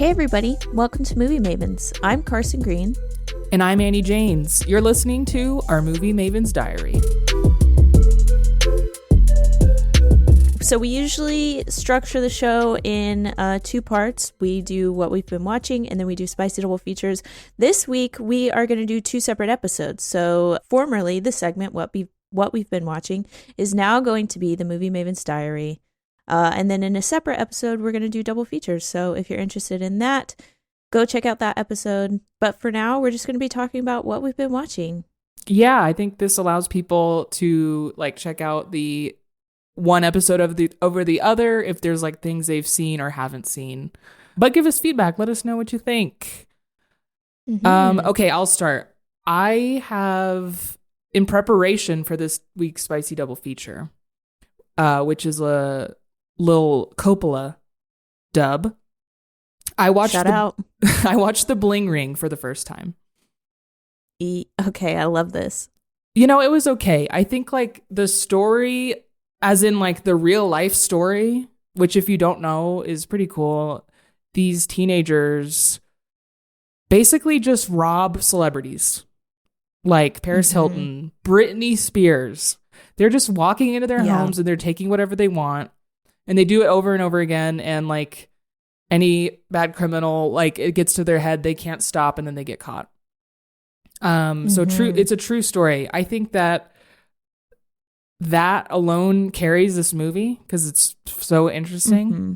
Hey everybody, welcome to Movie Mavens. I'm Carsen Green. And I'm Annie Janes. You're listening to our Movie Mavens Diary. So we usually structure the show in two parts. We do what we've been watching, and then we do spicy double features. This week, we are going to do two separate episodes. So formerly, the segment, What We've Been Watching, is now going to be the Movie Mavens Diary. And then in a separate episode, we're going to do double features. So if you're interested in that, go check out that episode. But for now, we're just going to be talking about what we've been watching. Yeah, I think this allows people to check out the one episode over the other if there's things they've seen or haven't seen. But give us feedback. Let us know what you think. Mm-hmm. Okay, I'll start. I have, in preparation for this week's spicy double feature, which is a little Coppola dub, I watched I watched the Bling Ring for the first time. Okay, I love this. You know, it was okay. I think the story, as in the real life story, which if you don't know is pretty cool. These teenagers basically just rob celebrities like Paris Hilton, Britney Spears. They're just walking into their homes and they're taking whatever they want. And they do it over and over again. And any bad criminal, it gets to their head, they can't stop, and then they get caught. So it's a true story. I think that alone carries this movie because it's so interesting. Mm-hmm.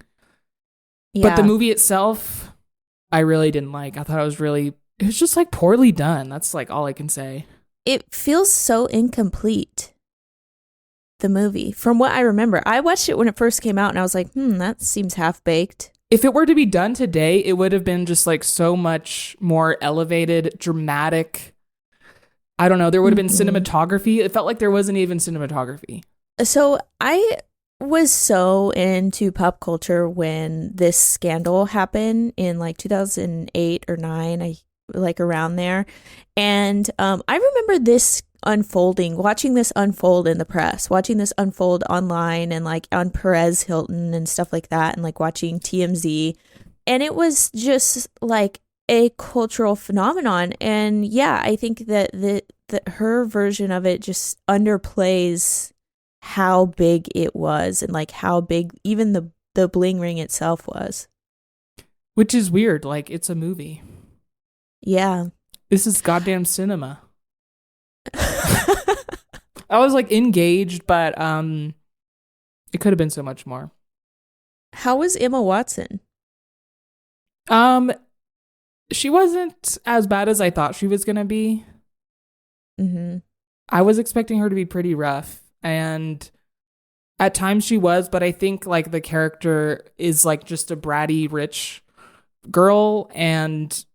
Yeah. But the movie itself, I really didn't like. I thought it was just poorly done. That's all I can say. It feels so incomplete. The movie, from what I remember, I watched it when it first came out and I was like, that seems half-baked. If it were to be done today, it would have been just so much more elevated, dramatic. I don't know, there would have been cinematography. It felt like there wasn't even cinematography. So I was so into pop culture when this scandal happened in 2008 or 9, around there. And I remember this watching this unfold in the press, watching this unfold online and on Perez Hilton and stuff like that, and watching TMZ. And it was just a cultural phenomenon. And yeah, I think that her version of it just underplays how big it was and how big even the Bling Ring itself was. Which is weird. It's a movie. Yeah. This is goddamn cinema. I was engaged, but it could have been so much more. How was Emma Watson? She wasn't as bad as I thought she was gonna be. Mm-hmm. I was expecting her to be pretty rough, and at times she was, but I think the character is just a bratty rich girl, and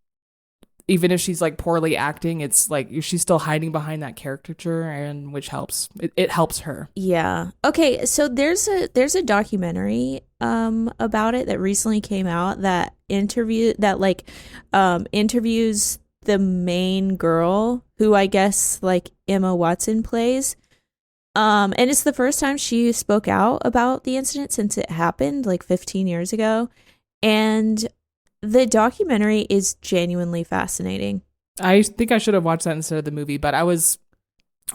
even if she's poorly acting, it's she's still hiding behind that caricature, and which helps. It helps her. Yeah. Okay. So there's a documentary about it that recently came out that interviews the main girl who I guess Emma Watson plays. And it's the first time she spoke out about the incident since it happened 15 years ago, and the documentary is genuinely fascinating. I think I should have watched that instead of the movie, but I was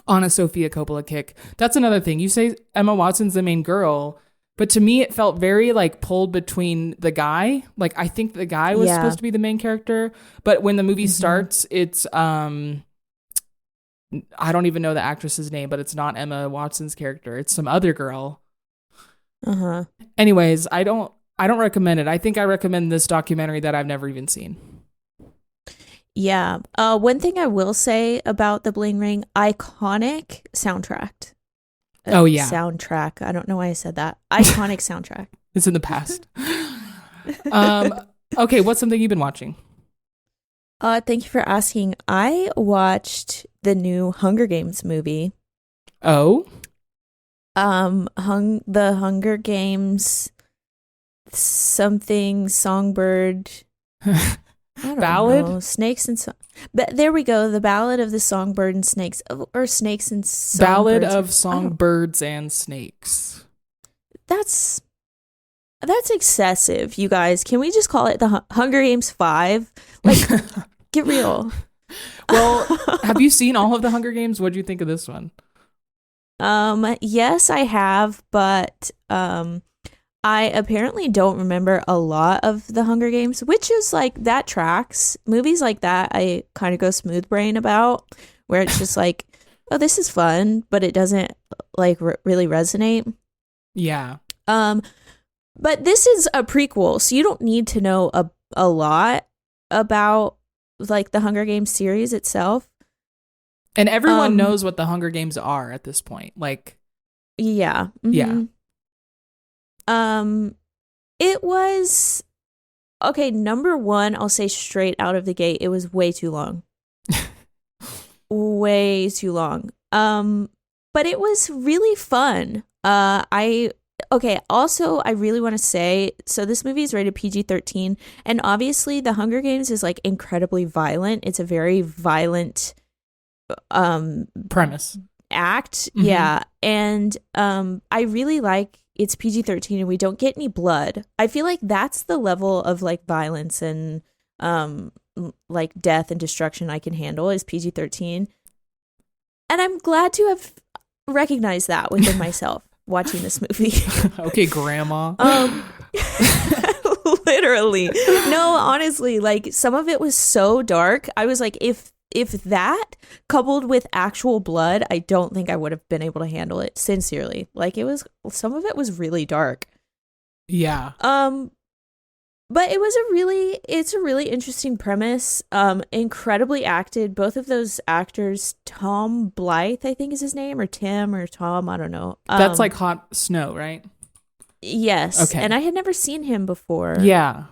on a Sofia Coppola kick. That's another thing. You say Emma Watson's the main girl, but to me it felt very pulled between the guy. I think the guy was supposed to be the main character, but when the movie starts, it's I don't even know the actress's name, but it's not Emma Watson's character. It's some other girl. Uh-huh. Anyways, I don't recommend it. I think I recommend this documentary that I've never even seen. Yeah. One thing I will say about the Bling Ring, iconic soundtrack. Oh, yeah. Soundtrack. I don't know why I said that. Iconic soundtrack. It's in the past. Okay, what's something you've been watching? Thank you for asking. I watched the new Hunger Games movie. Oh? The Hunger Games something Songbird. I don't Ballad? know. Snakes and but there we go. The Ballad of the Songbird and Snakes, or Snakes and Songbirds. Ballad of Songbirds and Snakes. That's That's excessive, you guys. Can we just call it the Hunger Games 5? Like, get real. Well, have you seen all of the Hunger Games? What do you think of this one? Yes, I have, but I apparently don't remember a lot of the Hunger Games, which is like, that tracks. Movies like that, I kind of go smooth brain about, where it's just like, oh, this is fun, but it doesn't like really resonate. Yeah. But this is a prequel, so you don't need to know a lot about like the Hunger Games series itself. And everyone knows what the Hunger Games are at this point. Like, yeah. Mm-hmm. Yeah. It was okay. Number one, I'll say straight out of the gate, it was way too long. Way too long. But it was really fun. Also, I really want to say, so this movie is rated PG-13, and obviously the Hunger Games is like incredibly violent. It's a very violent premise act. Mm-hmm. Yeah. And I really like it's PG-13 and we don't get any blood. I feel like that's the level of like violence and like death and destruction I can handle is PG-13. And I'm glad to have recognized that within myself watching this movie. Okay, grandma. Literally. No, honestly, like some of it was so dark. I was like, if that coupled with actual blood, I don't think I would have been able to handle it. Sincerely. Like some of it was really dark. Yeah. But it's a really interesting premise. Incredibly acted. Both of those actors, Tom Blythe, I think is his name, or Tim or Tom, I don't know. That's like Hot Snow, right? Yes. Okay. And I had never seen him before. Yeah.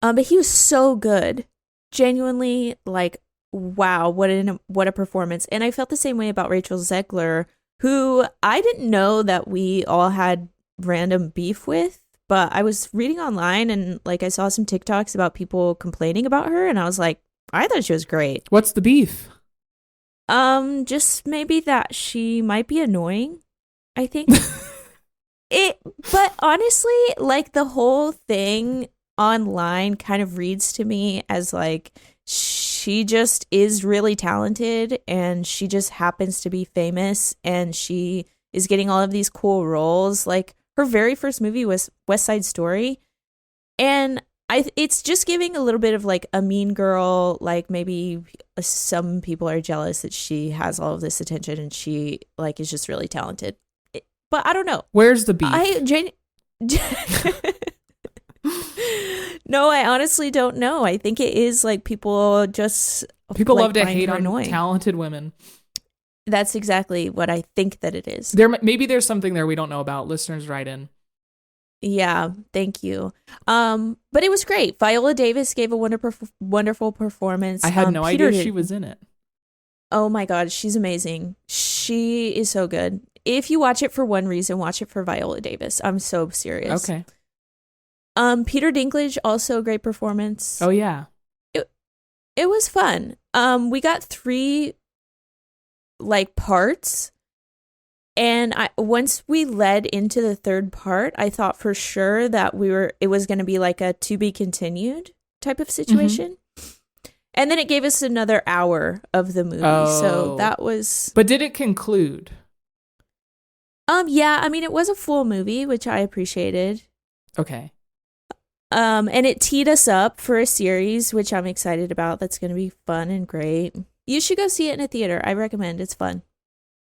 But he was so good. Genuinely, like, wow, what a performance. And I felt the same way about Rachel Zegler, who I didn't know that we all had random beef with. But I was reading online and like I saw some TikToks about people complaining about her, and I was like, I thought she was great. What's the beef? Just maybe that she might be annoying, I think. But honestly, like the whole thing online kind of reads to me as like she just is really talented and she just happens to be famous and she is getting all of these cool roles. Like her very first movie was West Side Story. And it's just giving a little bit of like a mean girl, like maybe some people are jealous that she has all of this attention and she like is just really talented. But I don't know. Where's the beef? No, I honestly don't know. I think it is like people love to hate on annoying talented women. That's exactly what I think that it is. Maybe there's something there we don't know about. Listeners, write in. Yeah, thank you. But it was great. Viola Davis gave a wonderful performance. I had no idea she was in it. Oh my God, she's amazing. She is so good. If you watch it for one reason, watch it for Viola Davis. I'm so serious. Okay. Peter Dinklage, also a great performance. Oh yeah. It was fun. We got 3 like parts. And once we led into the 3rd part, I thought for sure that it was going to be like a to be continued type of situation. Mm-hmm. And then it gave us another hour of the movie. Oh. So that was... But did it conclude? Yeah, I mean, it was a full movie, which I appreciated. Okay. And it teed us up for a series, which I'm excited about. That's going to be fun and great. You should go see it in a theater. I recommend. It's fun.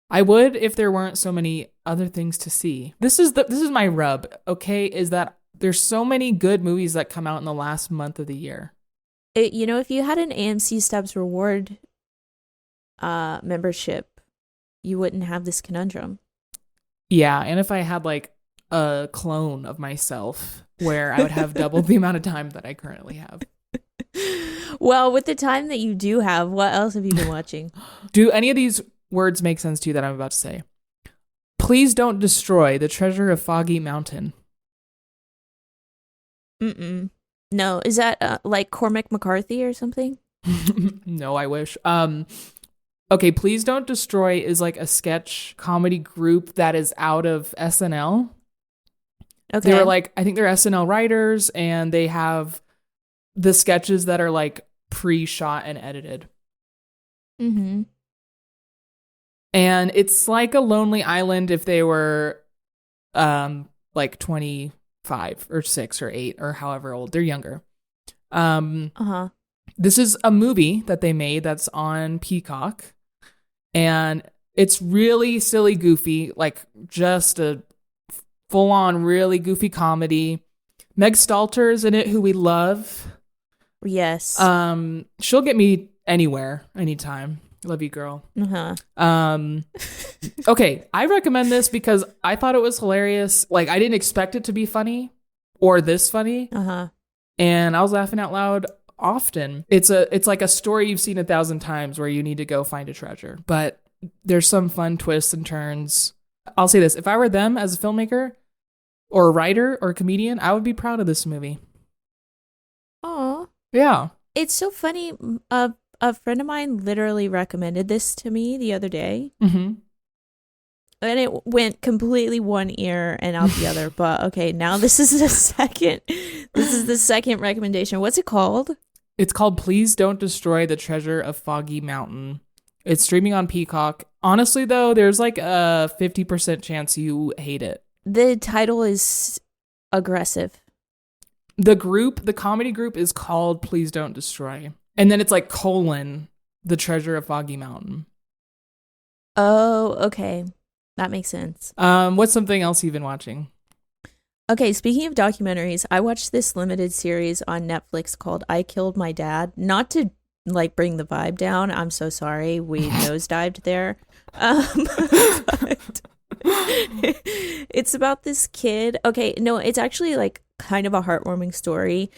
I would if there weren't so many other things to see. This is my rub, okay, is that there's so many good movies that come out in the last month of the year. If you had an AMC Stubs reward membership, you wouldn't have this conundrum. Yeah, and if I had like a clone of myself where I would have double the amount of time that I currently have. Well, with the time that you do have, what else have you been watching? Do any of these words make sense to you that I'm about to say? Please don't destroy the treasure of Foggy Mountain. Mm-mm. No, is that like Cormac McCarthy or something? No, I wish. Okay, Please Don't Destroy is like a sketch comedy group that is out of SNL. Okay. They were like, I think they're SNL writers, and they have the sketches that are like pre-shot and edited. Mm-hmm. And it's like a Lonely Island if they were like 25 or 6 or 8 or however old. They're younger. Uh-huh. This is a movie that they made that's on Peacock, and it's really silly, goofy, like just a full-on really goofy comedy. Meg Stalter's in it, who we love. Yes. She'll get me anywhere, anytime. Love you, girl. Uh-huh. Okay, I recommend this because I thought it was hilarious. Like, I didn't expect it to be funny or this funny. Uh-huh. And I was laughing out loud often. It's like a story you've seen 1,000 times where you need to go find a treasure. But there's some fun twists and turns. I'll say this. If I were them as a filmmaker or a writer or a comedian, I would be proud of this movie. Aw. Yeah. It's so funny. A friend of mine literally recommended this to me the other day. Mm-hmm. And it went completely one ear and out the other. But okay, now this is the second. This is the second recommendation. What's it called? It's called Please Don't Destroy the Treasure of Foggy Mountain. It's streaming on Peacock. Honestly, though, there's like a 50% chance you hate it. The title is aggressive. The comedy group is called Please Don't Destroy. And then it's like : the Treasure of Foggy Mountain. Oh, okay. That makes sense. What's something else you've been watching? Okay, speaking of documentaries, I watched this limited series on Netflix called I Killed My Dad. Not to like bring the vibe down. I'm so sorry. We nosedived there. But it's about this kid. Okay, no, it's actually like kind of a heartwarming story.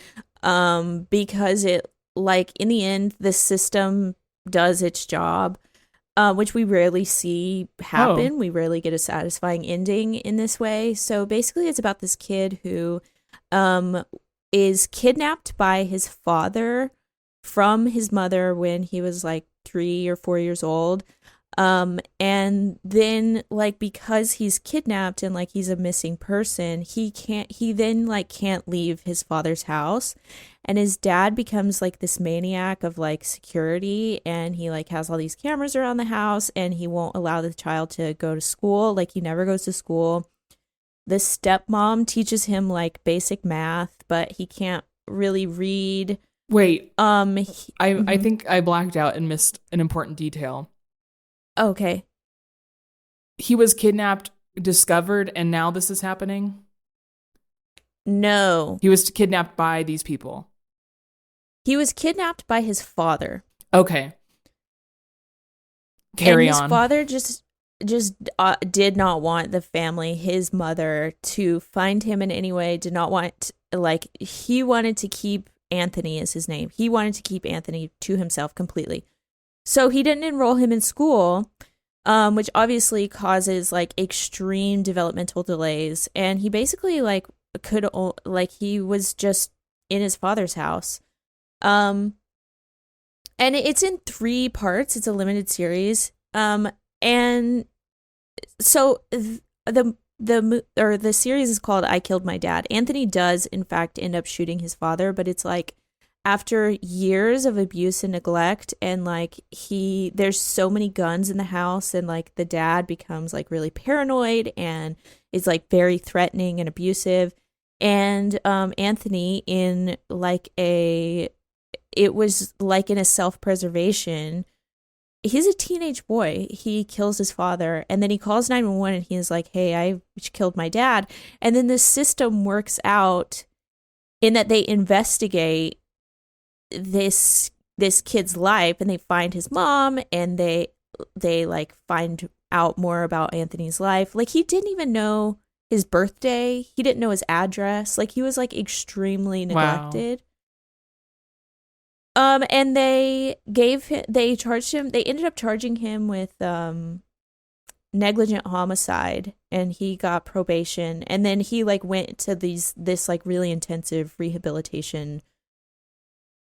Because it like in the end the system does its job. Which we rarely see happen. We rarely get a satisfying ending in this way. So basically it's about this kid who is kidnapped by his father from his mother when he was like 3 or 4 years old. And then like because he's kidnapped and like he's a missing person, he then like can't leave his father's house. And his dad becomes like this maniac of like security, and he like has all these cameras around the house, and he won't allow the child to go to school. Like he never goes to school. The stepmom teaches him like basic math, but he can't really read. Wait, I think I blacked out and missed an important detail. Okay. He was kidnapped, discovered, and now this is happening? No. He was kidnapped by these people. He was kidnapped by his father. Okay. Carry on. His father just did not want the family, his mother, to find him in any way. Did not want, like, he wanted to keep Anthony as his name. He wanted to keep Anthony to himself completely. So he didn't enroll him in school, which obviously causes like extreme developmental delays. And he basically like he was just in his father's house. And it's in 3 parts. It's a limited series. And so the series is called I Killed My Dad. Anthony does in fact end up shooting his father, but it's like after years of abuse and neglect, and like there's so many guns in the house, and like the dad becomes like really paranoid and is like very threatening and abusive. And Anthony in like it was like in a self-preservation, he's a teenage boy. He kills his father, and then he calls 911 and he's like, hey, I killed my dad. And then the system works out in that they investigate this kid's life, and they find his mom, and they like find out more about Anthony's life. Like he didn't even know his birthday. He didn't know his address. Like he was like extremely neglected. Wow. And they ended up charging him with negligent homicide, and he got probation, and then he like went to this like really intensive rehabilitation.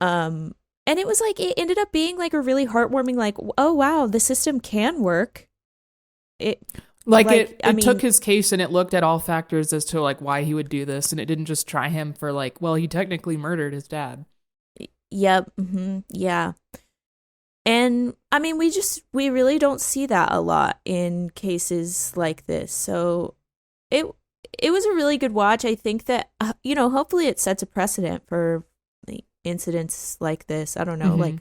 And it was like, it ended up being like a really heartwarming, like, oh wow, the system can work. Like Like, I it took mean, his case and it looked at all factors as to like why he would do this, and it didn't just try him for like, well, he technically murdered his dad. yep, yeah. And I mean, we really don't see that a lot in cases like this. So it it was a really good watch. I think that hopefully it sets a precedent for the incidents like this. I don't know, Mm-hmm. like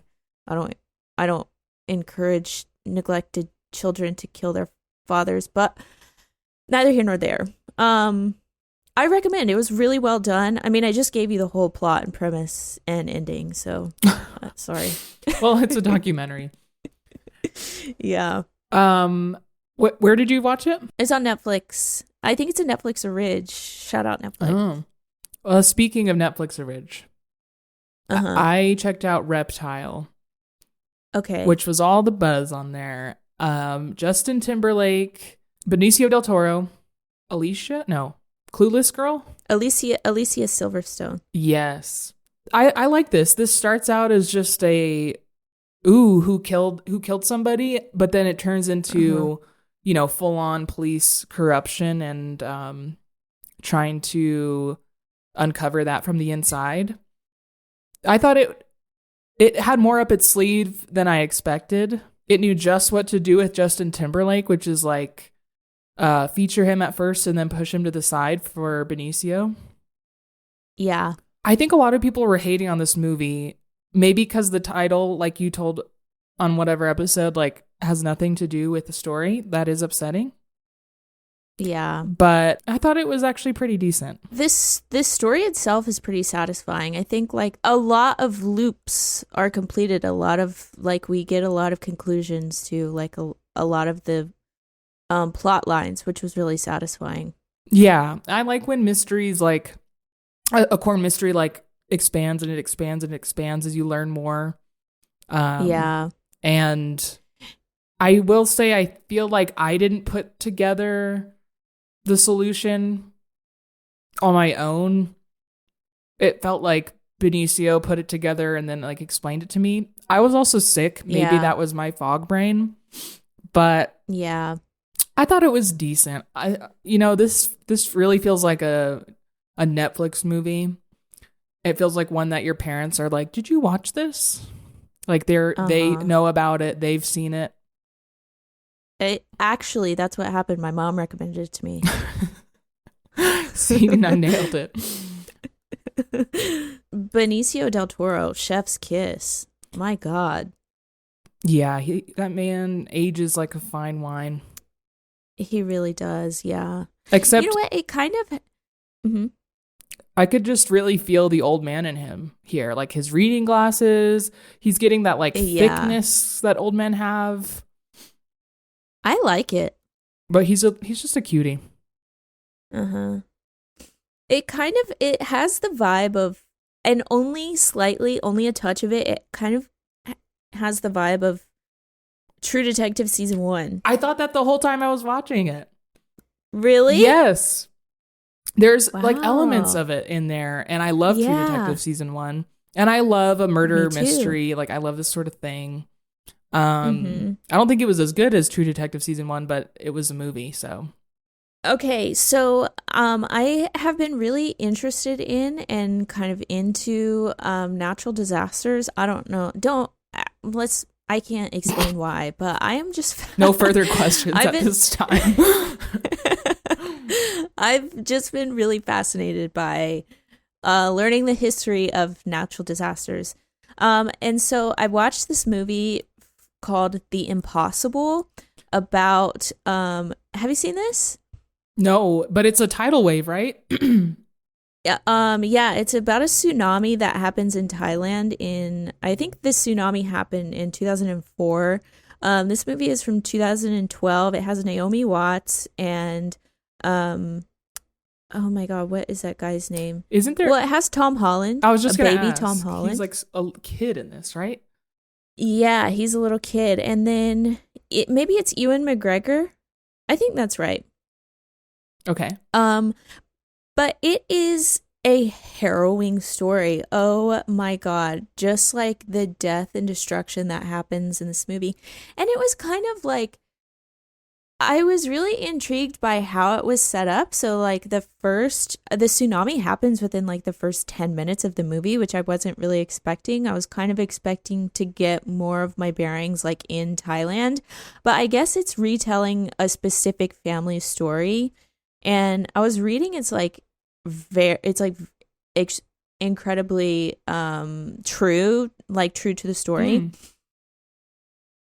I don't I don't encourage neglected children to kill their fathers, but neither here nor there. I recommend. It was really well done. I mean, I just gave you the whole plot and premise and ending, so sorry. Well, it's a documentary. Yeah. Where did you watch it? It's on Netflix. I think it's a Netflix orig. Shout out Netflix. Oh. Well, speaking of Netflix orig, I checked out Reptile. Okay. Which was all the buzz on there. Justin Timberlake, Benicio del Toro, Clueless Girl? Alicia Silverstone. Yes. I like this. This starts out as just who killed somebody, but then it turns into, full on police corruption and trying to uncover that from the inside. I thought it had more up its sleeve than I expected. It knew just what to do with Justin Timberlake, which is like feature him at first and then push him to the side for Benicio. Yeah. I think a lot of people were hating on this movie, maybe because the title, like you told on whatever episode, like has nothing to do with the story. That is upsetting. Yeah. But I thought it was actually pretty decent. This story itself is pretty satisfying. I think like a lot of loops are completed. A lot of like we get a lot of conclusions to like a lot of the plot lines, which was really satisfying. Yeah, I like when mysteries like a core mystery like expands and it expands and it expands as you learn more. Yeah. And I will say I feel like I didn't put together the solution on my own. It felt like Benicio put it together and then like explained it to me. I was also sick. Maybe that was my fog brain. But yeah, I thought it was decent. This really feels like a Netflix movie. It feels like one that your parents are like, "Did you watch this?" Like they know about it. They've seen it. Actually, that's what happened. My mom recommended it to me. See, I nailed it. Benicio del Toro, chef's kiss. My God. Yeah, that man ages like a fine wine. He really does, yeah. Except, you know what? It kind of... Mm-hmm. I could just really feel the old man in him here. Like his reading glasses. He's getting that like thickness that old men have. I like it. But he's just a cutie. Uh-huh. It has the vibe of, and only a touch of it kind of has the vibe of True Detective season 1. I thought that the whole time I was watching it. Really? Yes. There's like elements of it in there. And I love True Detective season 1. And I love a murder mystery. Like I love this sort of thing. I don't think it was as good as True Detective season 1, but it was a movie, so. Okay, so I have been really interested in and kind of into natural disasters. I don't know. I can't explain why, but I am just no further questions this time. I've just been really fascinated by learning the history of natural disasters. And so I watched this movie called The Impossible about have you seen this? No, but it's a tidal wave, right? Yeah, it's about a tsunami that happens in Thailand I think this tsunami happened in 2004. This movie is from 2012. It has Naomi Watts and oh my God, what is that guy's name? Isn't there? Well, it has Tom Holland. I was just going to baby ask. Tom Holland. He's like a kid in this, right? Yeah, he's a little kid. And then maybe it's Ewan McGregor. I think that's right. Okay. But it is a harrowing story. Oh my God. Just like the death and destruction that happens in this movie. And it was kind of like I was really intrigued by how it was set up. So like the tsunami happens within like the first 10 minutes of the movie, which I wasn't really expecting. I was kind of expecting to get more of my bearings like in Thailand, but I guess it's retelling a specific family story. And I was reading it's like ex- incredibly true, like true to the story.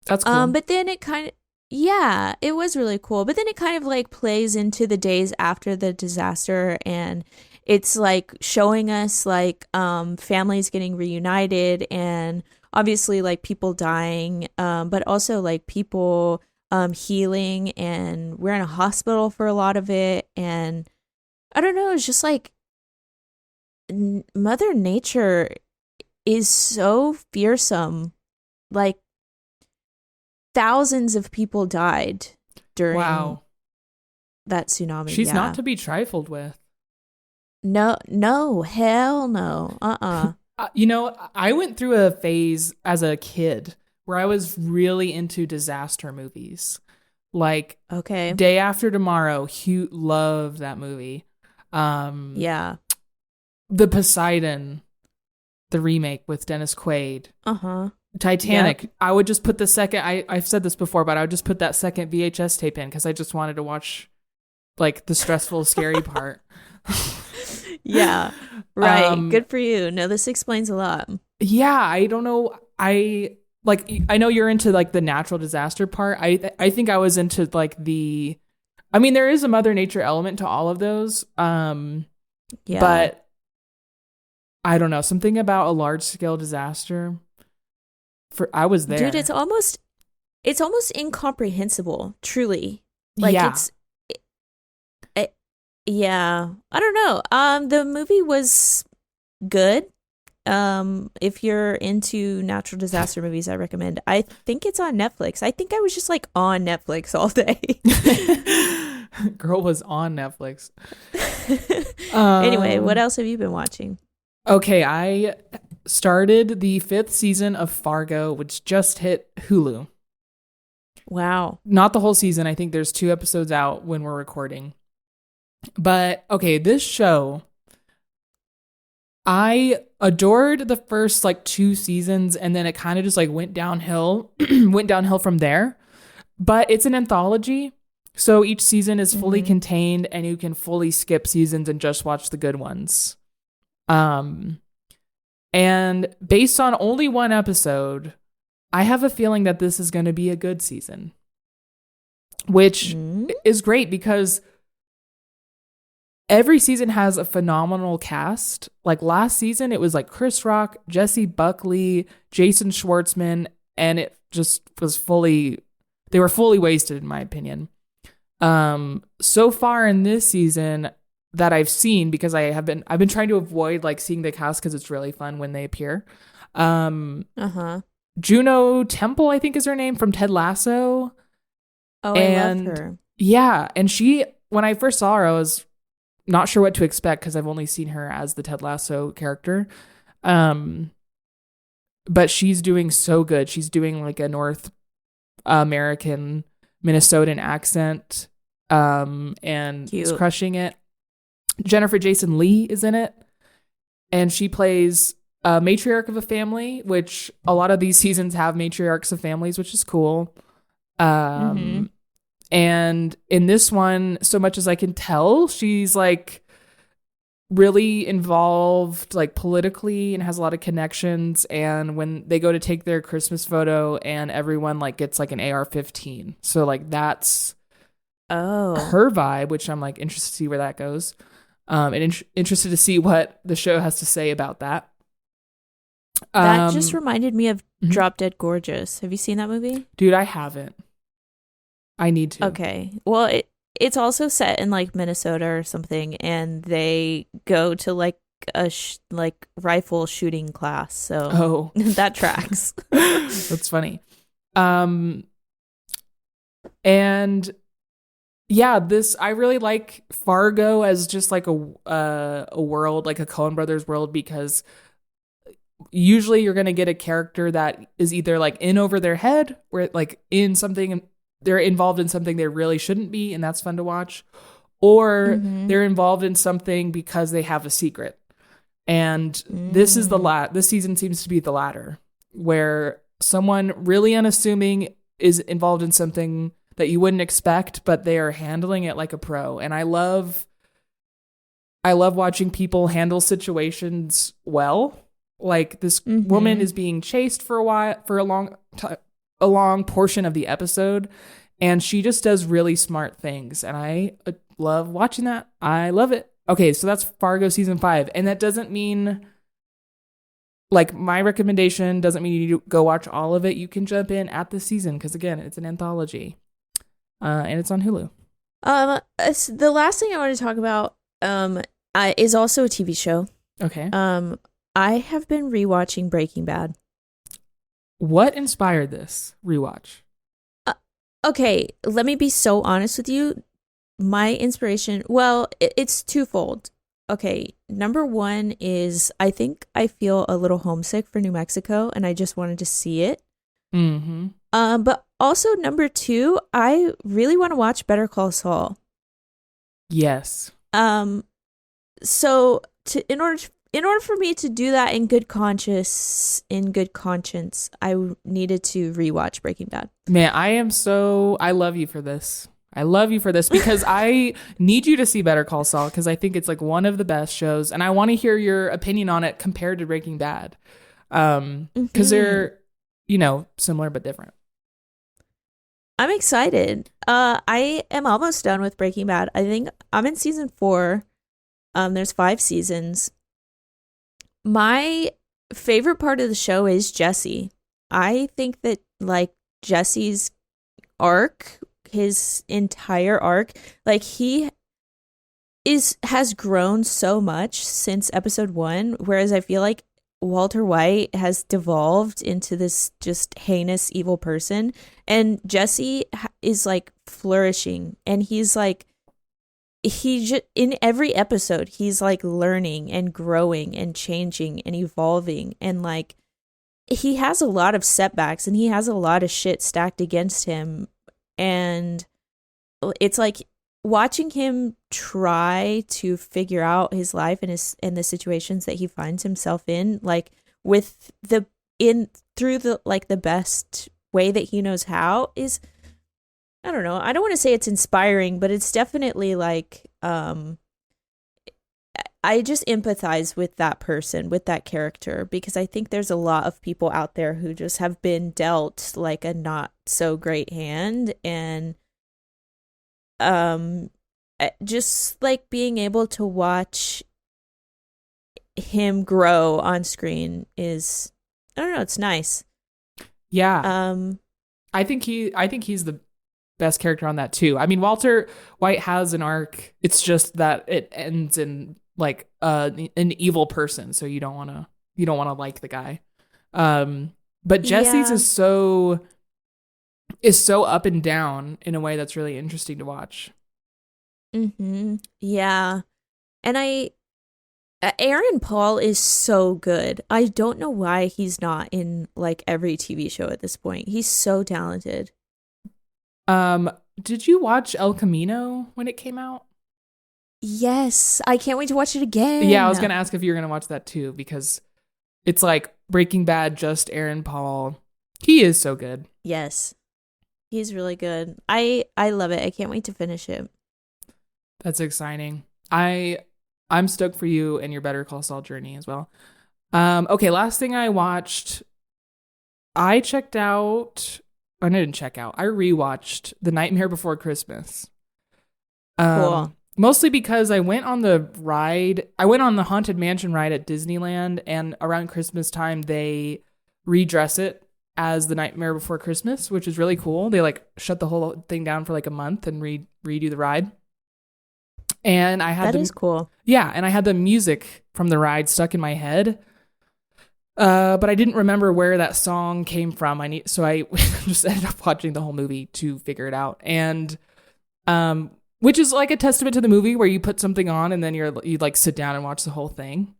That's cool. But then it kind of, yeah, it was really cool. But then it kind of like plays into the days after the disaster, and it's like showing us like families getting reunited, and obviously like people dying, but also like people healing, and we're in a hospital for a lot of it. And I don't know, it's just like Mother Nature is so fearsome. Like thousands of people died during that tsunami. She's not to be trifled with. No, hell no. You know, I went through a phase as a kid where I was really into disaster movies. Like, okay. Day After Tomorrow, Hugh loved that movie. Yeah. The Poseidon, the remake with Dennis Quaid. Titanic. Yep. I would just put the second, I've said this before, but I would just put that second VHS tape in because I just wanted to watch like the stressful, scary part. Yeah. Right. Good for you. No, this explains a lot. Yeah. I don't know. I know you're into like the natural disaster part. I think I was into like there is a Mother Nature element to all of those. Yeah. But I don't know, something about a large scale disaster. I was there. Dude, it's almost incomprehensible, truly. Like yeah. I don't know. The movie was good. If you're into natural disaster movies, I recommend. I think it's on Netflix. I think I was just like on Netflix all day. Girl was on Netflix. Anyway, what else have you been watching? Okay, I started the 5th season of Fargo, which just hit Hulu. Wow. Not the whole season. I think there's 2 episodes out when we're recording. But okay, this show, I adored the first like 2 seasons, and then it kind of just like went downhill from there. But it's an anthology, so each season is fully contained, and you can fully skip seasons and just watch the good ones. And based on only 1 episode, I have a feeling that this is going to be a good season, which is great because every season has a phenomenal cast. Like last season, it was like Chris Rock, Jesse Buckley, Jason Schwartzman, and it just was they were fully wasted in my opinion. So far in this season that I've seen, because I've been trying to avoid like seeing the cast because it's really fun when they appear. Juno Temple, I think is her name, from Ted Lasso. Oh, I love her. Yeah, and when I first saw her, I was not sure what to expect because I've only seen her as the Ted Lasso character. But she's doing so good. She's doing like a North American Minnesotan accent, and is crushing it. Jennifer Jason Leigh is in it, and she plays a matriarch of a family, which a lot of these seasons have matriarchs of families, which is cool. And in this one, so much as I can tell, she's like really involved like politically and has a lot of connections. And when they go to take their Christmas photo, and everyone like gets like an AR-15, so like that's her vibe, which I'm like interested to see where that goes. And interested to see what the show has to say about that. That just reminded me of Drop Dead Gorgeous. Have you seen that movie? Dude, I haven't. I need to. Okay. Well, it's also set in like Minnesota or something, and they go to like a rifle shooting class. So that tracks. That's funny. And yeah, I really like Fargo as just like a world, like a Coen Brothers world, because usually you're going to get a character that is either like in over their head, where like in something they're involved in something they really shouldn't be, and that's fun to watch, or Mm-hmm. they're involved in something because they have a secret. And this season seems to be the latter, where someone really unassuming is involved in something that you wouldn't expect, but they are handling it like a pro. And I love watching people handle situations well. Like this woman is being chased for a while, for a long portion of the episode, and she just does really smart things, and I love watching that. I love it. Okay, so that's Fargo season 5, and that doesn't mean, like, my recommendation doesn't mean you need to go watch all of it. You can jump in at the season because, again, it's an anthology, and it's on Hulu. The last thing I want to talk about is also a TV show. Okay. I have been rewatching Breaking Bad. What inspired this rewatch? Okay, let me be so honest with you. My inspiration, well, it's twofold. Okay, number one is I think I feel a little homesick for New Mexico, and I just wanted to see it. Mm-hmm. But also number two, I really want to watch Better Call Saul. Yes. So in order for me to do that in good conscience, I needed to rewatch Breaking Bad. Man, I love you for this. I love you for this because I need you to see Better Call Saul because I think it's like one of the best shows, and I want to hear your opinion on it compared to Breaking Bad. Because they're, similar but different. I'm excited. I am almost done with Breaking Bad. I think I'm in season 4. There's 5 seasons. My favorite part of the show is Jesse. I think that like Jesse's arc, his entire arc, like he has grown so much since episode 1, whereas I feel like Walter White has devolved into this just heinous evil person, and Jesse is like flourishing, and he's like in every episode he's like learning and growing and changing and evolving, and like he has a lot of setbacks and he has a lot of shit stacked against him, and it's like watching him try to figure out his life and the situations that he finds himself in, like through the best way that he knows how, is, I don't know. I don't want to say it's inspiring, but it's definitely like, I just empathize with that person, with that character, because I think there's a lot of people out there who just have been dealt like a not so great hand, and just like being able to watch him grow on screen is, I don't know, it's nice. Yeah. I think he's the best character on that too. I mean, Walter White has an arc. It's just that it ends in like an evil person, so you don't want to like the guy. But Jesse's is so up and down in a way that's really interesting to watch. Yeah. And Aaron Paul is so good. I don't know why he's not in like every TV show at this point. He's so talented. Did you watch El Camino when it came out? Yes, I can't wait to watch it again. Yeah, I was gonna ask if you were gonna watch that too, because it's like Breaking Bad, just Aaron Paul. He is so good. Yes, he's really good. I love it. I can't wait to finish it. That's exciting. I'm stoked for you and your Better Call Saul journey as well. Okay, last thing I watched, I didn't check out. I rewatched The Nightmare Before Christmas. Cool. Mostly because I went on the Haunted Mansion ride at Disneyland, and around Christmas time they redress it as The Nightmare Before Christmas, which is really cool. They like shut the whole thing down for like a month and redo the ride. And that is cool. Yeah, and I had the music from the ride stuck in my head. But I didn't remember where that song came from. So I just ended up watching the whole movie to figure it out. And which is like a testament to the movie, where you put something on and then you like sit down and watch the whole thing.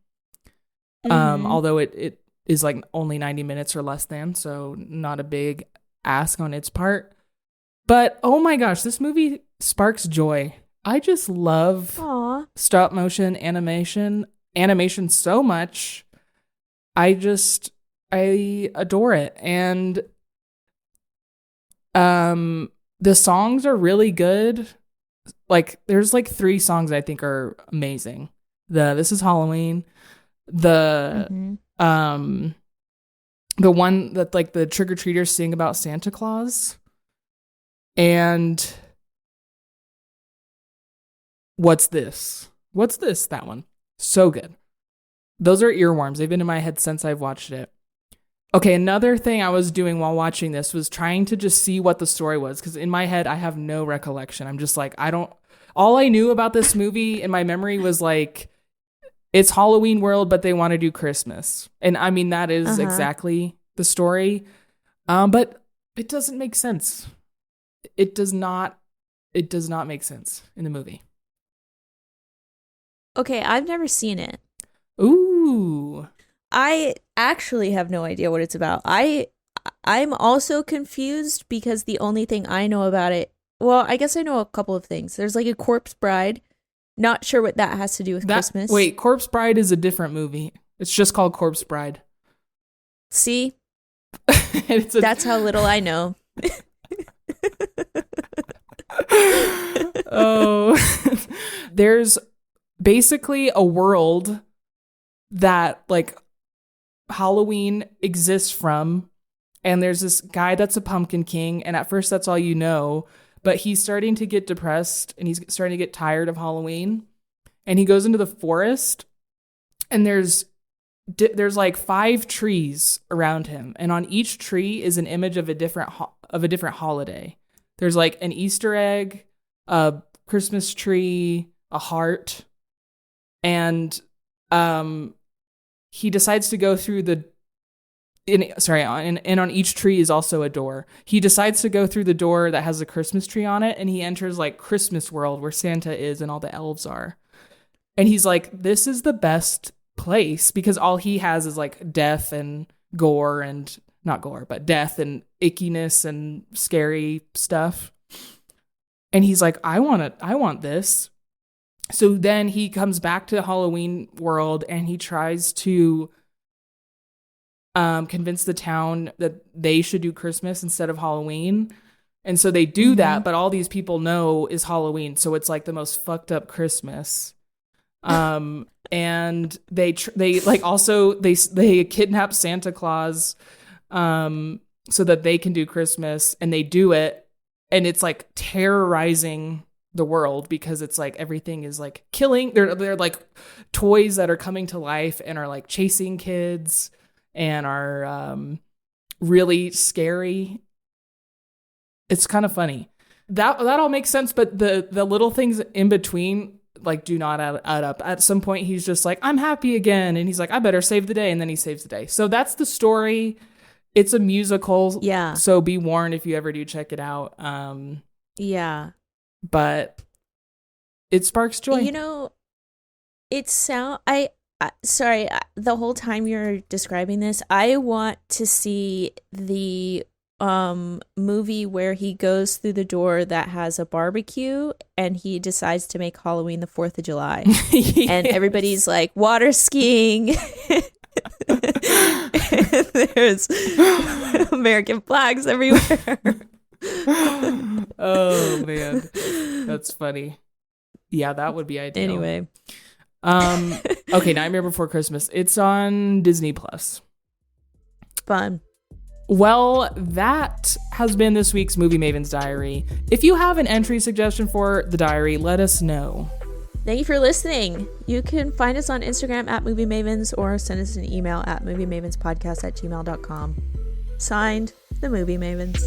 Although it is like only 90 minutes or less than, so not a big ask on its part. But oh my gosh, this movie sparks joy. I just love Aw. stop motion animation so much. I adore it. And the songs are really good. Like there's like 3 songs I think are amazing. This Is Halloween, the the one that like the trick-or-treaters sing about Santa Claus, and What's This? That one. So good. Those are earworms. They've been in my head since I've watched it. Okay, another thing I was doing while watching this was trying to just see what the story was, because in my head I have no recollection. I'm just like, all I knew about this movie in my memory was like, it's Halloween world, but they want to do Christmas. And I mean, that is exactly the story. But it doesn't make sense. It does not make sense in the movie. Okay, I've never seen it. Ooh. I actually have no idea what it's about. I'm also confused because the only thing I know about it, well, I guess I know a couple of things. There's like a Corpse Bride. Not sure what that has to do with Christmas. Wait, Corpse Bride is a different movie. It's just called Corpse Bride. See? That's how little I know. Oh. There's basically a world that like Halloween exists from, and there's this guy that's a pumpkin king, and at first that's all you know, but he's starting to get depressed and he's starting to get tired of Halloween, and he goes into the forest, and there's like 5 trees around him, and on each tree is an image of a different holiday. There's like an Easter egg, a Christmas tree, a heart, and he decides to go through and on each tree is also a door. He decides to go through the door that has a Christmas tree on it, and he enters like Christmas world where Santa is and all the elves are. And he's like, this is the best place, because all he has is like death and gore, and not gore, but death and ickiness and scary stuff. And he's like, I want this. So then he comes back to the Halloween world, and he tries to convince the town that they should do Christmas instead of Halloween. And so they do that, but all these people know is Halloween. So it's like the most fucked up Christmas. And they kidnap Santa Claus so that they can do Christmas, and they do it. And it's like terrorizing the world, because it's like everything is like killing. They're like toys that are coming to life and are like chasing kids and are really scary. It's kind of funny. That all makes sense, but the little things in between like do not add up. At some point he's just like, I'm happy again, and he's like, I better save the day, and then he saves the day. So that's the story. It's a musical. Yeah. So be warned if you ever do check it out. Yeah. But it sparks joy. You know, sorry, the whole time you're describing this, I want to see the movie where he goes through the door that has a barbecue, and he decides to make Halloween the 4th of July. Yes. And everybody's like water skiing. There's American flags everywhere. Oh man, that's funny. Yeah, that would be ideal. Anyway, okay, Nightmare Before Christmas. It's on Disney Plus. Fun. Well, that has been this week's Movie Mavens Diary. If you have an entry suggestion for the diary, let us know. Thank you for listening. You can find us on Instagram at Movie Mavens, or send us an email at moviemavenspodcast@gmail.com. Signed, the Movie Mavens.